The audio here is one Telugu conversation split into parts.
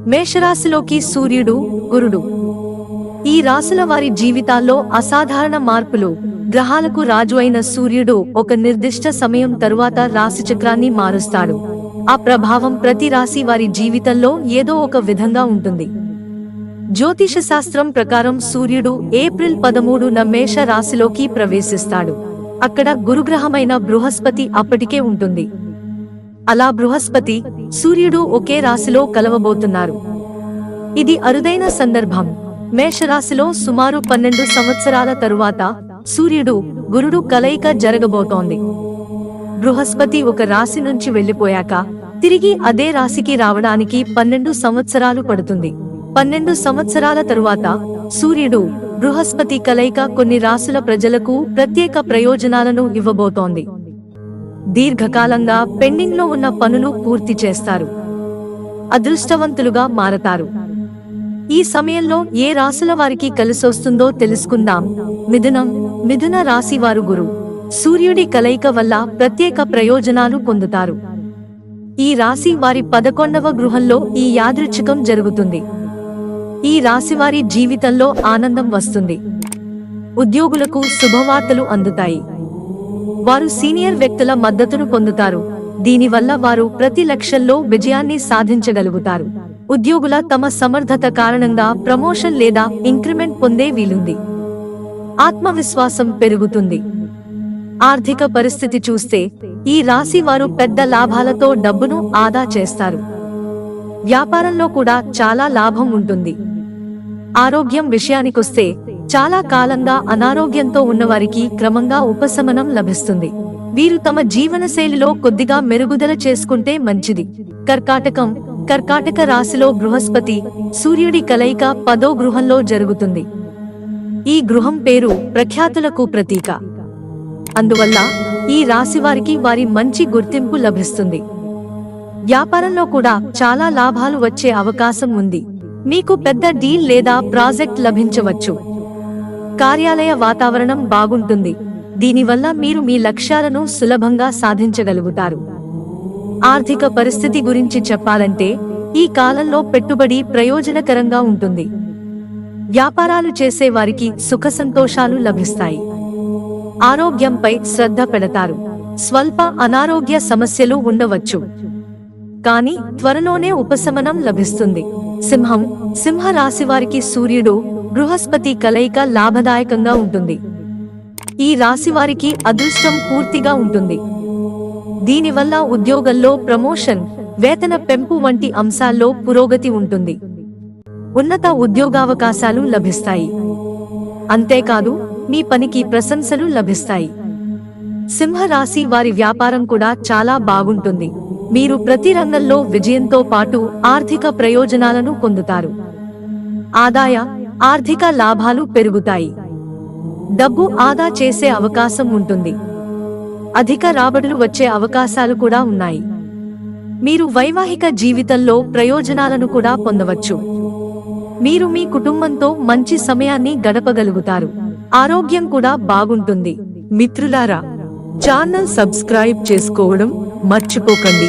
మేషరాశిలోకి సూర్యుడు, గురుడు. ఈ రాశుల వారి జీవితాల్లో అసాధారణ మార్పులు. గ్రహాలకు రాజు అయిన సూర్యుడు ఒక నిర్దిష్ట సమయం తరువాత రాశిచక్రాన్ని మారుస్తాడు. ఆ ప్రభావం ప్రతి రాశి వారి జీవితంలో ఏదో ఒక విధంగా ఉంటుంది. జ్యోతిష శాస్త్రం ప్రకారం సూర్యుడు ఏప్రిల్ 13న మేష రాశిలోకి ప్రవేశిస్తాడు. అక్కడ గురుగ్రహమైన బృహస్పతి అప్పటికే ఉంటుంది. అలా బృహస్పతి, సూర్యుడు ఒకే రాశిలో కలవబోతున్నారు. ఇది అరుదైన సందర్భం. మేషరాశిలో సుమారు 12 సంవత్సరాల తరువాత సూర్యుడు, గురుడు కలయిక జరగబోతోంది. బృహస్పతి ఒక రాశి నుంచి వెళ్లిపోయాక తిరిగి అదే రాశికి రావడానికి 12 సంవత్సరాలు పడుతుంది. 12 సంవత్సరాల తరువాత సూర్యుడు, బృహస్పతి కలయిక కొన్ని రాశుల ప్రజలకు ప్రత్యేక ప్రయోజనాలను ఇవ్వబోతోంది. దీర్ఘకాలంగా పెండింగ్ లో ఉన్న పనులు పూర్తి చేస్తారు. అదృష్టవంతులుగా మారతారు. ఈ సమయంలో ఏ రాశుల వారికి కలిసొస్తుందో తెలుసుకుందాం. మిథున రాశి వారు గురు, సూర్యుడి కలయిక వల్ల ప్రత్యేక ప్రయోజనాలు పొందుతారు. ఈ రాశి వారి 11వ గృహంలో ఈ యాదృచ్ఛికం జరుగుతుంది. ఈ రాశివారి జీవితంలో ఆనందం వస్తుంది. ఉద్యోగులకు శుభవార్తలు అందుతాయి. వారు సీనియర్ వ్యక్తుల మద్దతును పొందుతారు. దీనివల్ల వారు ప్రతి లక్ష్యంలో విజయాన్ని సాధించగలుగుతారు. ఉద్యోగుల తమ సమర్థత కారణంగా ప్రమోషన్ లేదా ఇంక్రిమెంట్ పొందే వీలుంది. ఆత్మవిశ్వాసం పెరుగుతుంది. ఆర్థిక పరిస్థితి చూస్తే ఈ రాశి వారు పెద్ద లాభాలతో డబ్బును ఆదా చేస్తారు. వ్యాపారంలో కూడా చాలా లాభం ఉంటుంది. ఆరోగ్యం విషయానికొస్తే చాలా కాలంగా అనారోగ్యంతో ఉన్నవారికి క్రమంగా ఉపశమనం లభిస్తుంది. వీరు తమ జీవనశైలిలో కొద్దిగా మెరుగుదల చేసుకుంటే మంచిది. కర్కాటక రాశిలో బృహస్పతి, సూర్యుడి కలయిక 10వ గృహంలో జరుగుతుంది. ఈ గృహం పేరు ప్రఖ్యాతులకు ప్రతీక. అందువల్ల ఈ రాశివారికి వారి మంచి గుర్తింపు లభిస్తుంది. వ్యాపారంలో కూడా చాలా లాభాలు వచ్చే అవకాశం ఉంది. మీకు పెద్ద డీల్ లేదా ప్రాజెక్ట్ లభించవచ్చు. కార్యాలయ వాతావరణం బాగుంటుంది. దీనివల్ల మీరు మీ లక్ష్యాలను సులభంగా సాధించగలుగుతారు. ఆర్థిక పరిస్థితి గురించి చెప్పాలంటే ఈ కాలంలో పెట్టుబడి ప్రయోజనకరంగా ఉంటుంది. వ్యాపారాలు చేసే వారికి సుఖ సంతోషాలు లభిస్తాయి. ఆరోగ్యంపై శ్రద్ధ పెడతారు. స్వల్ప అనారోగ్య సమస్యలు ఉండవచ్చు, కానీ త్వరలోనే ఉపశమనం లభిస్తుంది. సింహ రాశి వారికి సూర్యుడు, బృహస్పతి కలయిక లాభదాయకంగా ఉంటుంది. ఈ రాశి వారికి అదృష్టం పూర్తిగా ఉంటుంది. దీనివల్ల ఉద్యోగంలో ప్రమోషన్, వేతన పెంపు వంటి అంశాల్లో పురోగతి ఉంటుంది. ఉన్నత ఉద్యోగావకాశాలు లభిస్తాయి. అంతేకాదు మీ పనికి ప్రశంసలు లభిస్తాయి. సింహరాశి వారి వ్యాపారం కూడా చాలా బాగుంటుంది. మీరు ప్రతి రంగంలో విజయంతో పాటు ఆర్థిక ప్రయోజనాలను పొందుతారు. ఆర్థిక లాభాలు పెరుగుతాయి. డబ్బు ఆదా చేసే అవకాశం ఉంటుంది. అధిక రాబడులు వచ్చే అవకాశాలు కూడా ఉన్నాయి. మీరు వైవాహిక జీవితంలో ప్రయోజనాలను కూడా పొందవచ్చు. మీరు మీ కుటుంబంతో మంచి సమయాన్ని గడపగలుగుతారు. ఆరోగ్యం కూడా బాగుంటుంది. మిత్రులారా, ఛానల్ సబ్స్క్రైబ్ చేసుకోవడం మర్చిపోకండి.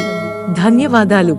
ధన్యవాదాలు.